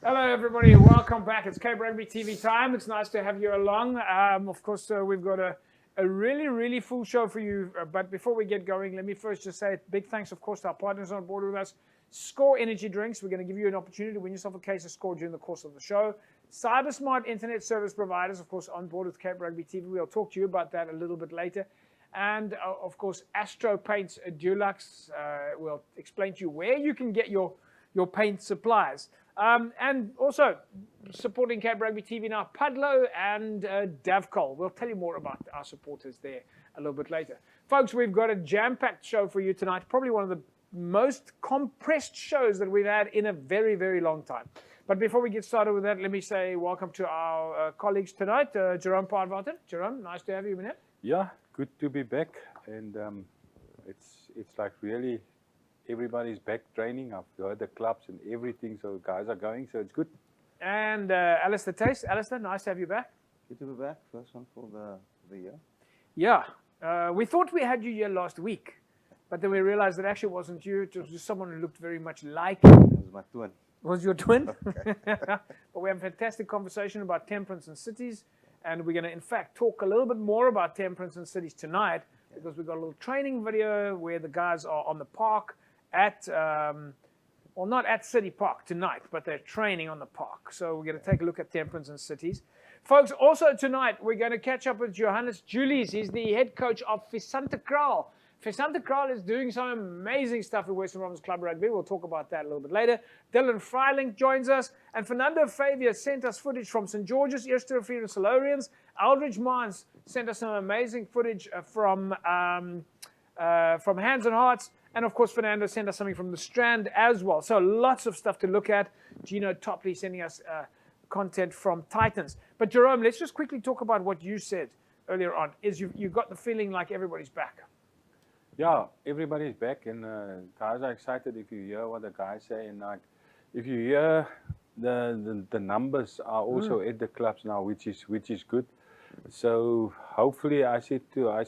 Hello, everybody. Welcome back. It's Cape Rugby TV time. It's nice to have you along. Of course, we've got a really full show for you. But before we get going, let me first just say big thanks, of course, to our partners on board with us. Score Energy Drinks. We're going to give you an opportunity to win yourself a case of Score during the course of the show. CyberSmart Internet Service Providers, of course, on board with Cape Rugby TV. We'll talk to you about that a little bit later. And, of course, Astro Paints Dulux. We'll explain to you where you can get your paint supplies. And also supporting Cape Rugby TV now, Pudlo and Davcol. We'll tell you more about our supporters there a little bit later. Folks, we've got a jam-packed show for you tonight. Probably one of the most compressed shows that we've had in a very long time. But before we get started with that, let me say welcome to our colleagues tonight, Jerome Paarwater. Jerome, nice to have you here. Yeah, good to be back. And it's like really everybody's back training. I've heard the clubs and everything, so guys are going, so it's good. And Alastair Theys. Alastair, nice to have you back. Good to be back. First one for the year. Yeah, we thought we had you here last week, but then we realized that actually wasn't you. It was just someone who looked very much like you. It was my twin. Was your twin? Okay. But we have a fantastic conversation about Temperance and Cities, and we're going to, in fact, talk a little bit more about Temperance and Cities tonight, because we've got a little training video where the guys are on the park at, well, not at City Park tonight, but they're training on the park. So we're going to take a look at Temperance and Cities. Folks, also tonight, we're going to catch up with Johannes Julies. He's the head coach of Visante Kraal. Visante Kraal is doing some amazing stuff at Western Province Club Rugby. We'll talk about that a little bit later. Dylan Freiling joins us. And Fernando Favia sent us footage from St. George's, Eerste Rivier and Solarians. Aldridge Mines sent us some amazing footage from Hands and Hearts. And, of course, Fernando sent us something from the Strand as well. So lots of stuff to look at. Gino Topley sending us content from Titans. But, Jerome, let's just quickly talk about what you said earlier on, is you've got the feeling like everybody's back. Yeah, everybody's back, and guys are excited if you hear what the guys say. And like, if you hear the numbers are also at the clubs now, which is good. So hopefully, I said to a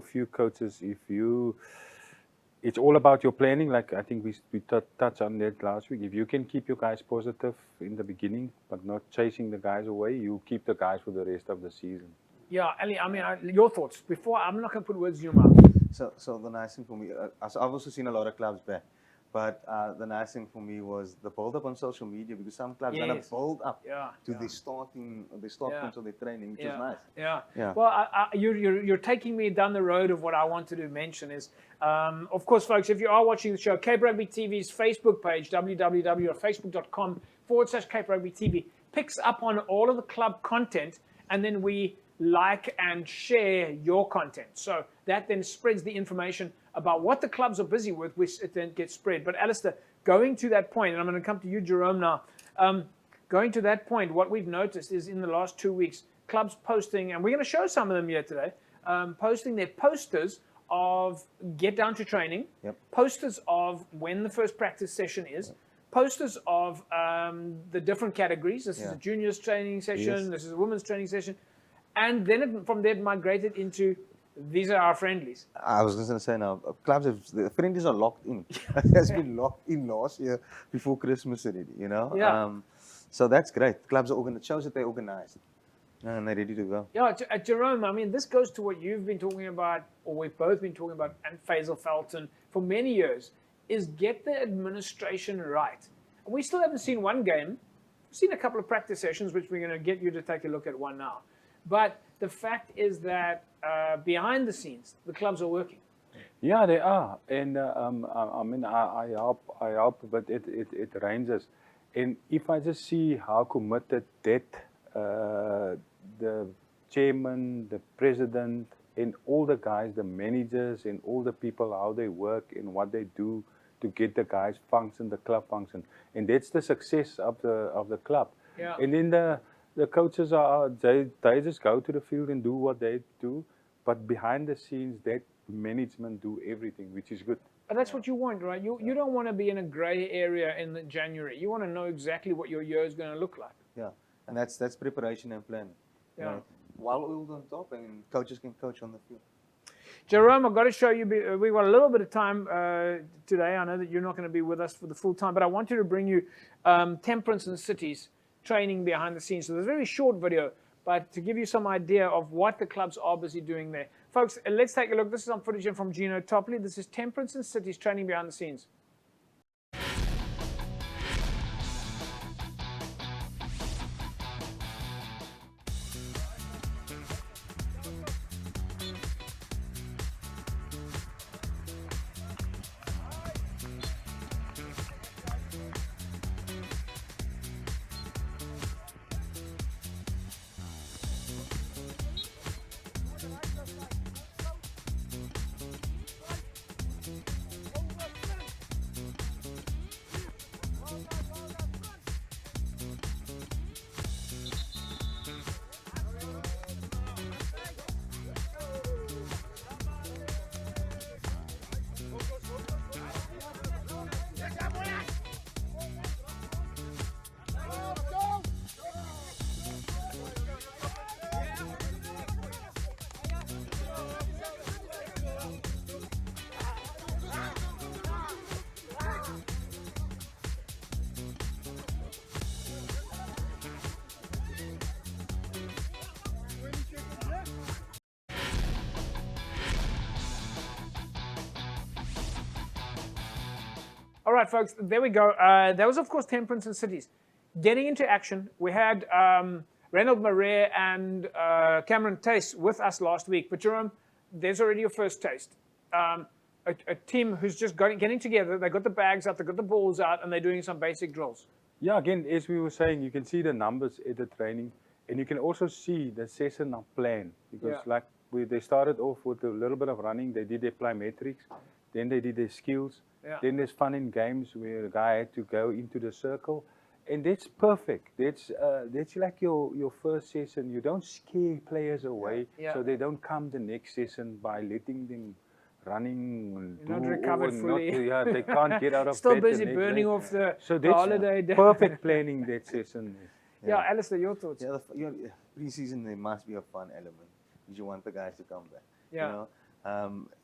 few coaches, it's all about your planning. Like I think we touched on that last week. If you can keep your guys positive in the beginning, but not chasing the guys away, you keep the guys for the rest of the season. Yeah, Ali, I mean, your thoughts. Before, I'm not going to put words in your mouth. So the nice thing for me, I've also seen a lot of clubs back, but the nice thing for me was the build up on social media, because some clubs are not build up to the start points of their training, which is nice. Yeah. Well, you're taking me down the road of what I wanted to mention is, of course, folks, if you are watching the show, Cape Rugby TV's Facebook page, www.facebook.com/Cape Rugby TV, picks up on all of the club content, and then we like and share your content. So that then spreads the information about what the clubs are busy with, which it then gets spread. But Alastair, going to that point, and I'm going to come to you, Jerome, now. Going to that point, what we've noticed is in the last 2 weeks, clubs posting, and we're going to show some of them here today, posting their posters of get down to training, posters of when the first practice session is, posters of the different categories. This is a juniors training session, this is a women's training session. And then from there, it migrated into, these are our friendlies. I was going to say now, the friendlies are locked in. It has been locked in last year before Christmas already, you know? Yeah. So that's great. Clubs are organized. It shows that they're organized and they're ready to go. Yeah, Jerome, I mean, this goes to what you've been talking about, or we've both been talking about, and Faisal Felton for many years, is get the administration right. We still haven't seen one game. We've seen a couple of practice sessions, which we're going to get you to take a look at one now. But the fact is that behind the scenes, the clubs are working. Yeah, they are, and I mean, I help, but it rains us. And if I just see how committed that the chairman, the president, and all the guys, the managers, and all the people, how they work and what they do to get the guys function, the club function, and that's the success of the club. Yeah. And then the coaches they just go to the field and do what they do, but behind the scenes, that management do everything, which is good. But that's what you want, right? You don't want to be in a grey area in January. You want to know exactly what your year is going to look like. Yeah, and that's preparation and planning. Yeah. Right? While oiled on top, and coaches can coach on the field. Jerome, I've got to show you, we've got a little bit of time today. I know that you're not going to be with us for the full time, but I wanted to bring you Temperance and Cities training behind the scenes. So there's a very short video, but to give you some idea of what the clubs are busy doing there. Folks, let's take a look. This is some footage from Gino Topley. This is Temperance and Cities training behind the scenes. All right, folks, there we go. That was, of course, Temperance and Cities. Getting into action, we had Reynold Marais and Cameron Theys with us last week. But Jerome, there's already your first taste. A team who's just getting together, they got the bags out, they got the balls out, and they're doing some basic drills. Yeah, again, as we were saying, you can see the numbers at the training, and you can also see the session plan, because they started off with a little bit of running, they did their plyometrics, then they did their skills. Then there's fun in games where a guy had to go into the circle, and that's perfect. That's like your first session. You don't scare players away, so they don't come the next session by letting them running. Not recovered fully. They can't get out of Still bed. Still busy burning off the that's holiday day. Perfect planning that session. Yeah, Alastair, your thoughts? Yeah, pre-season there must be a fun element because you want the guys to come back. Yeah. You know?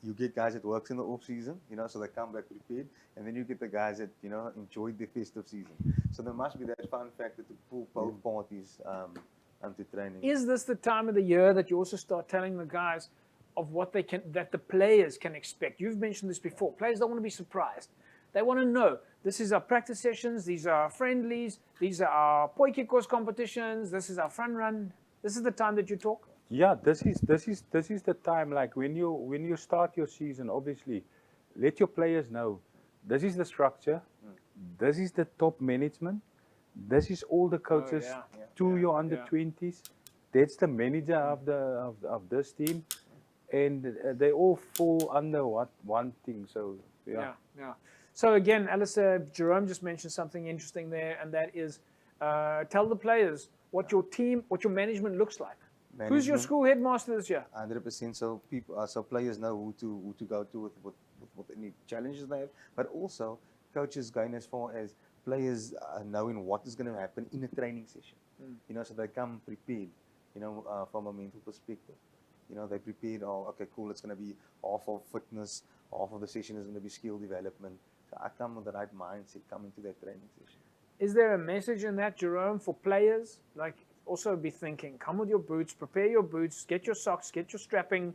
You get guys that works in the off season, so they come back prepared, and then you get the guys that enjoyed the festive season. So there must be that fun factor to pull both parties into training. Is this the time of the year that you also start telling the guys of what that the players can expect? You've mentioned this before. Players don't want to be surprised. They want to know this is our practice sessions, these are our friendlies, these are our potjie course competitions, this is our fun run. This is the time that you talk. Yeah, this is the time. Like when you start your season, obviously, let your players know this is the structure, this is the top management, this is all the coaches to your under-20s. That's the manager of this team, and they all fall under one thing. So yeah. So again, Alastair, Jerome just mentioned something interesting there, and that is tell the players what your team, what your management looks like. Who's your school headmaster this year? 100%. So so players know who to go to with any challenges they have, but also coaches going as far as players knowing what is going to happen in a training session. So they come prepared. From a mental perspective. They prepared. Oh, okay, cool. It's going to be half of fitness, half of the session is going to be skill development. So I come with the right mindset coming to that training session. Is there a message in that, Jerome, for players? Like, also be thinking, come with your boots, prepare your boots, get your socks, get your strapping,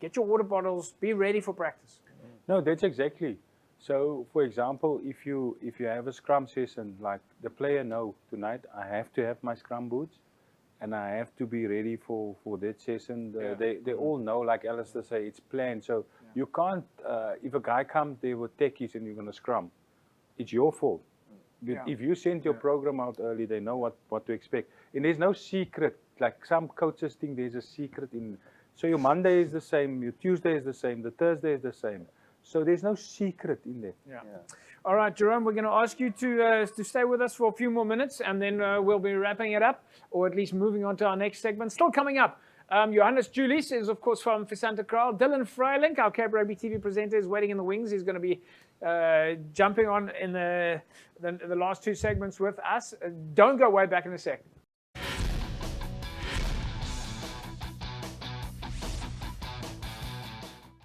get your water bottles, be ready for practice. No, that's exactly. So, for example, if you have a scrum session, like the player know tonight, I have to have my scrum boots, and I have to be ready for that session. They all know, like Alastair say, it's planned. So you can't, if a guy comes there with techies and you're going to scrum, it's your fault. If you send your program out early, they know what to expect. And there's no secret. Like some coaches think there's a secret in. So your Monday is the same, your Tuesday is the same, the Thursday is the same. So there's no secret in there. All right, Jerome, we're going to ask you to stay with us for a few more minutes, and then we'll be wrapping it up, or at least moving on to our next segment. Still coming up, Johannes Julius is, of course, from Visanta Kraal. Dylan Freilink, our Cape Rugby TV presenter, is waiting in the wings. He's going to be jumping on in the last two segments with us. Don't go way back in a sec.